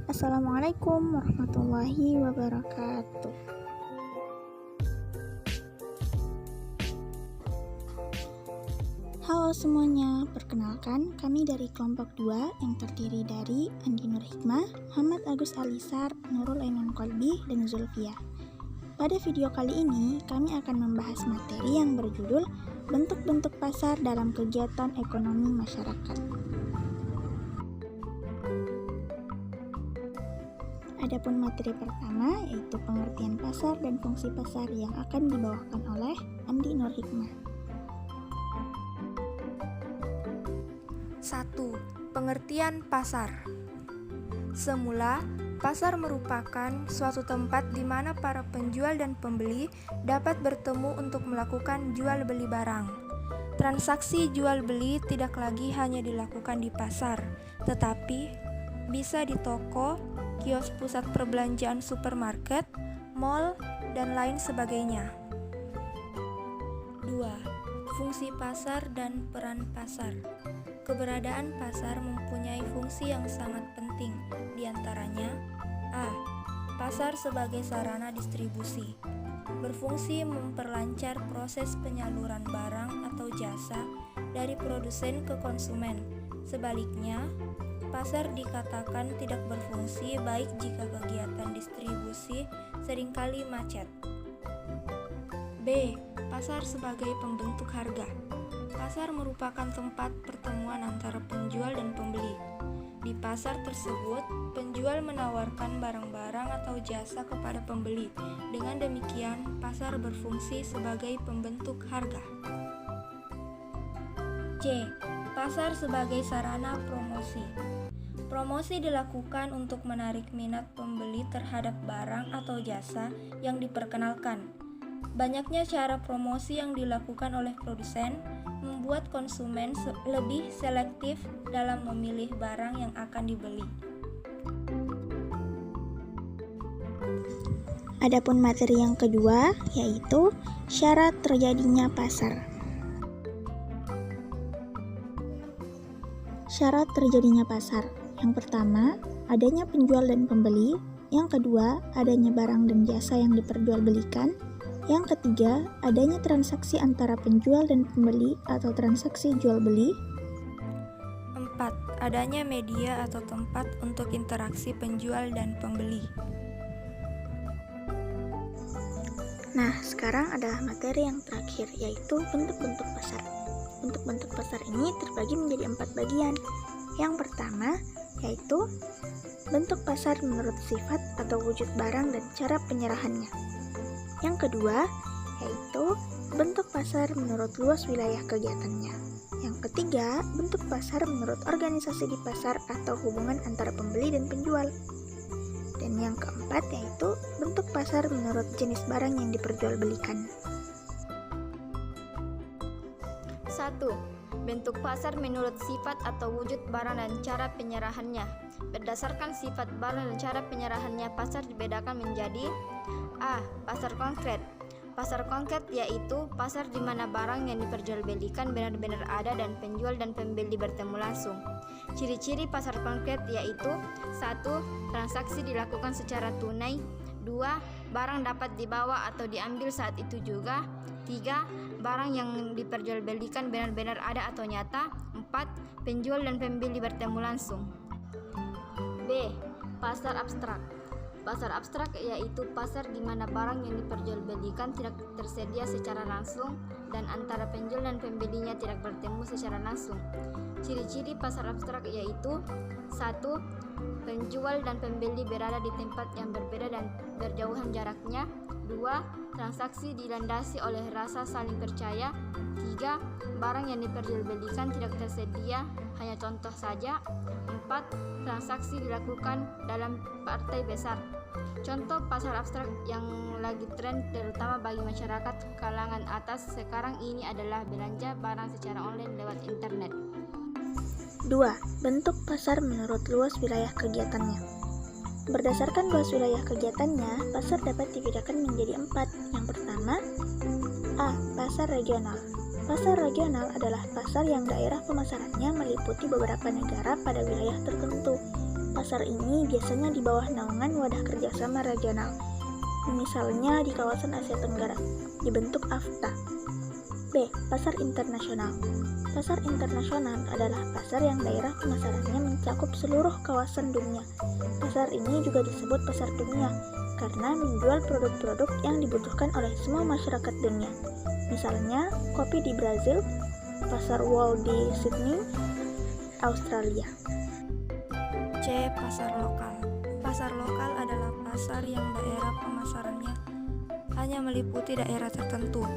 Assalamualaikum warahmatullahi wabarakatuh. Halo semuanya, perkenalkan kami dari kelompok 2 yang terdiri dari Andi Nur Hikmah, Muhammad Agus Alisar, Nurul Ainun Kolbi, dan Zulfia. Pada video kali ini, kami akan membahas materi yang berjudul bentuk-bentuk pasar dalam kegiatan ekonomi masyarakat. Adapun materi pertama yaitu pengertian pasar dan fungsi pasar yang akan dibawakan oleh Andi Nur Hikmah. 1. Pengertian pasar. Semula, pasar merupakan suatu tempat di mana para penjual dan pembeli dapat bertemu untuk melakukan jual beli barang. Transaksi jual beli tidak lagi hanya dilakukan di pasar, tetapi bisa di toko, kios pusat perbelanjaan supermarket, mall, dan lain sebagainya. 2. Fungsi pasar dan peran pasar. Keberadaan pasar mempunyai fungsi yang sangat penting, diantaranya A. Pasar sebagai sarana distribusi. Berfungsi memperlancar proses penyaluran barang atau jasa dari produsen ke konsumen. Sebaliknya, pasar dikatakan tidak berfungsi baik jika kegiatan distribusi seringkali macet. B. Pasar sebagai pembentuk harga. Pasar merupakan tempat pertemuan antara penjual dan pembeli. Di pasar tersebut, penjual menawarkan barang-barang atau jasa kepada pembeli. Dengan demikian, pasar berfungsi sebagai pembentuk harga. C. Pasar sebagai sarana promosi. Promosi dilakukan untuk menarik minat pembeli terhadap barang atau jasa yang diperkenalkan. Banyaknya cara promosi yang dilakukan oleh produsen membuat konsumen lebih selektif dalam memilih barang yang akan dibeli. Adapun materi yang kedua yaitu syarat terjadinya pasar. Syarat terjadinya pasar. Yang pertama, adanya penjual dan pembeli. Yang kedua, adanya barang dan jasa yang diperjualbelikan. Yang ketiga, adanya transaksi antara penjual dan pembeli atau transaksi jual beli. 4. Adanya media atau tempat untuk interaksi penjual dan pembeli. Nah, sekarang adalah materi yang terakhir, yaitu bentuk-bentuk pasar. Bentuk-bentuk pasar ini terbagi menjadi 4 bagian. Yang pertama, yaitu bentuk pasar menurut sifat atau wujud barang dan cara penyerahannya. Yang kedua, yaitu bentuk pasar menurut luas wilayah kegiatannya. Yang ketiga, bentuk pasar menurut organisasi di pasar atau hubungan antara pembeli dan penjual. Dan yang keempat, yaitu bentuk pasar menurut jenis barang yang diperjualbelikan. 1. Bentuk pasar menurut sifat atau wujud barang dan cara penyerahannya. Berdasarkan sifat barang dan cara penyerahannya, pasar dibedakan menjadi A. Pasar konkret. Pasar konkret yaitu pasar di mana barang yang diperjualbelikan benar-benar ada dan penjual dan pembeli bertemu langsung. Ciri-ciri pasar konkret yaitu 1. Transaksi dilakukan secara tunai. 2. Barang dapat dibawa atau diambil saat itu juga. 3. Barang yang diperjualbelikan benar-benar ada atau nyata. 4. Penjual dan pembeli bertemu langsung. B. Pasar abstrak. Pasar abstrak yaitu pasar di mana barang yang diperjualbelikan tidak tersedia secara langsung dan antara penjual dan pembelinya tidak bertemu secara langsung. Ciri-ciri pasar abstrak yaitu 1. Penjual dan pembeli berada di tempat yang berbeda dan berjauhan jaraknya. 2. Transaksi dilandasi oleh rasa saling percaya. 3. Barang yang diperjualbelikan tidak tersedia, hanya contoh saja. 4. Transaksi dilakukan dalam partai besar. Contoh pasar abstrak yang lagi tren terutama bagi masyarakat kalangan atas sekarang ini adalah belanja barang secara online lewat internet. 2. Bentuk pasar menurut luas wilayah kegiatannya. Berdasarkan luas wilayah kegiatannya, pasar dapat dibedakan menjadi 4. Yang pertama, A. Pasar regional. Pasar regional adalah pasar yang daerah pemasarannya meliputi beberapa negara pada wilayah tertentu. pasar ini biasanya di bawah naungan wadah kerjasama regional, misalnya di kawasan Asia Tenggara, dibentuk AFTA. B. Pasar internasional. Pasar internasional adalah pasar yang daerah pemasarannya mencakup seluruh kawasan dunia. Pasar ini juga disebut pasar dunia karena menjual produk-produk yang dibutuhkan oleh semua masyarakat dunia. Misalnya, kopi di Brazil, pasar Wall di Sydney, Australia. C. Pasar lokal. Pasar lokal adalah pasar yang daerah pemasarannya hanya meliputi daerah tertentu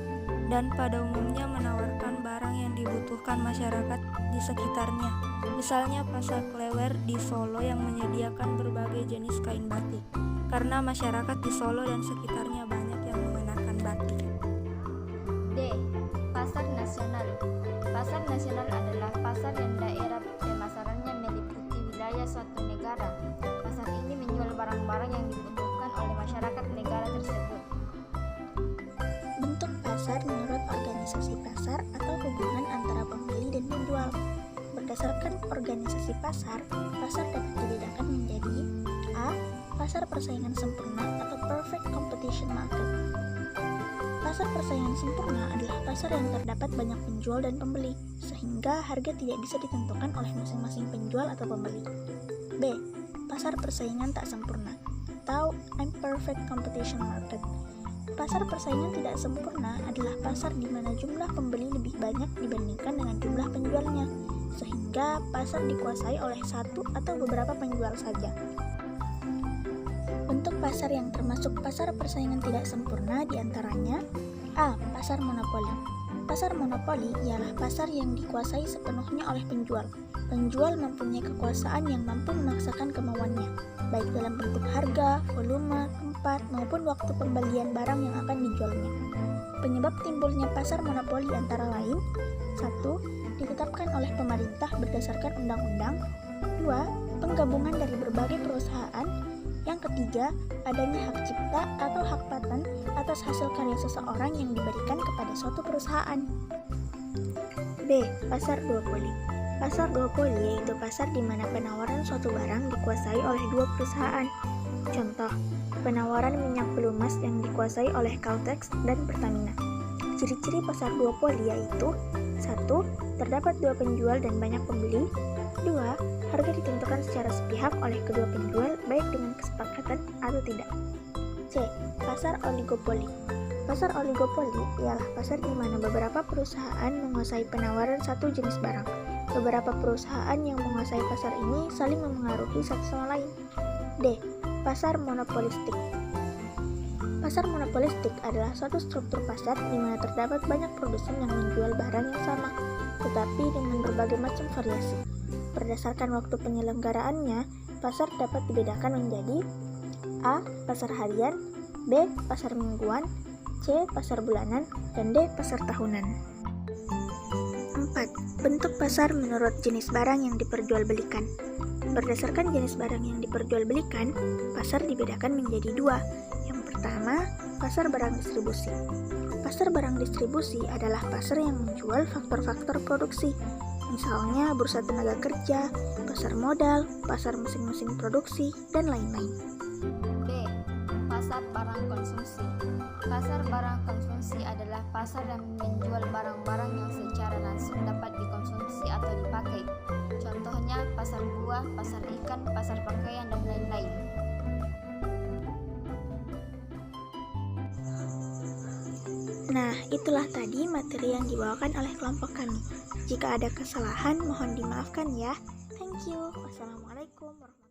dan pada umumnya menawarkan barang yang dibutuhkan masyarakat di sekitarnya. Misalnya pasar Klewer di Solo yang menyediakan berbagai jenis kain batik, karena masyarakat di Solo dan sekitarnya banyak yang mengenakan batik. D. Pasar nasional. Pasar nasional adalah pasar yang daerah pemasarannya meliputi wilayah suatu negara. Pasar ini menjual barang-barang yang dibutuhkan oleh masyarakat negara tersebut. Bentuk pasar menurut organisasi pasar atau hubungan antara pembeli dan penjual. Berdasarkan organisasi pasar, pasar dapat dibedakan menjadi A. Pasar persaingan sempurna atau perfect competition market. Pasar persaingan sempurna adalah pasar yang terdapat banyak penjual dan pembeli, sehingga harga tidak bisa ditentukan oleh masing-masing penjual atau pembeli. B. Pasar persaingan tak sempurna atau imperfect competition market. Pasar persaingan tidak sempurna adalah pasar di mana jumlah pembeli lebih banyak dibandingkan dengan jumlah penjualnya, sehingga pasar dikuasai oleh satu atau beberapa penjual saja. Bentuk pasar yang termasuk pasar persaingan tidak sempurna diantaranya A. Pasar monopoli. Pasar monopoli ialah pasar yang dikuasai sepenuhnya oleh penjual. Penjual mempunyai kekuasaan yang mampu memaksakan kemauannya, baik dalam bentuk harga, volume, tempat, maupun waktu pembelian barang yang akan dijualnya. Penyebab timbulnya pasar monopoli antara lain: 1. Ditetapkan oleh pemerintah berdasarkan undang-undang. 2. Penggabungan dari berbagai perusahaan. Yang ketiga, adanya hak cipta atau hak paten atas hasil karya seseorang yang diberikan kepada suatu perusahaan. B. Pasar duopoli. Pasar duopoli yaitu pasar di mana penawaran suatu barang dikuasai oleh dua perusahaan. Contoh, penawaran minyak pelumas yang dikuasai oleh Caltex dan Pertamina. Ciri-ciri pasar duopoli yaitu 1. Terdapat dua penjual dan banyak pembeli. 2. Harga ditentukan secara sepihak oleh kedua penjual baik dengan kesepakatan atau tidak. C. Pasar oligopoli. Pasar oligopoli ialah pasar di mana beberapa perusahaan menguasai penawaran satu jenis barang. Beberapa perusahaan yang menguasai pasar ini saling memengaruhi satu sama lain. D. Pasar monopolistik. Pasar monopolistik adalah suatu struktur pasar di mana terdapat banyak produsen yang menjual barang yang sama, tetapi dengan berbagai macam variasi. Berdasarkan waktu penyelenggaraannya, pasar dapat dibedakan menjadi A. Pasar harian, B. Pasar mingguan, C. Pasar bulanan, dan D. Pasar tahunan. 4. Bentuk pasar menurut jenis barang yang diperjualbelikan. Berdasarkan jenis barang yang diperjualbelikan, pasar dibedakan menjadi dua. Yang pertama, pasar barang distribusi. Pasar barang distribusi adalah pasar yang menjual faktor-faktor produksi, misalnya bursa tenaga kerja, pasar modal, pasar mesin-mesin produksi, dan lain-lain. B. Pasar barang konsumsi. Pasar barang konsumsi adalah pasar yang menjual barang-barang yang secara langsung dapat dikonsumsi atau dipakai. Contohnya pasar buah, pasar ikan, pasar pakaian, dan lain-lain. Nah, itulah tadi materi yang dibawakan oleh kelompok kami. Jika ada kesalahan, mohon dimaafkan ya. Thank you. Wassalamualaikum warahmatullahi wabarakatuh.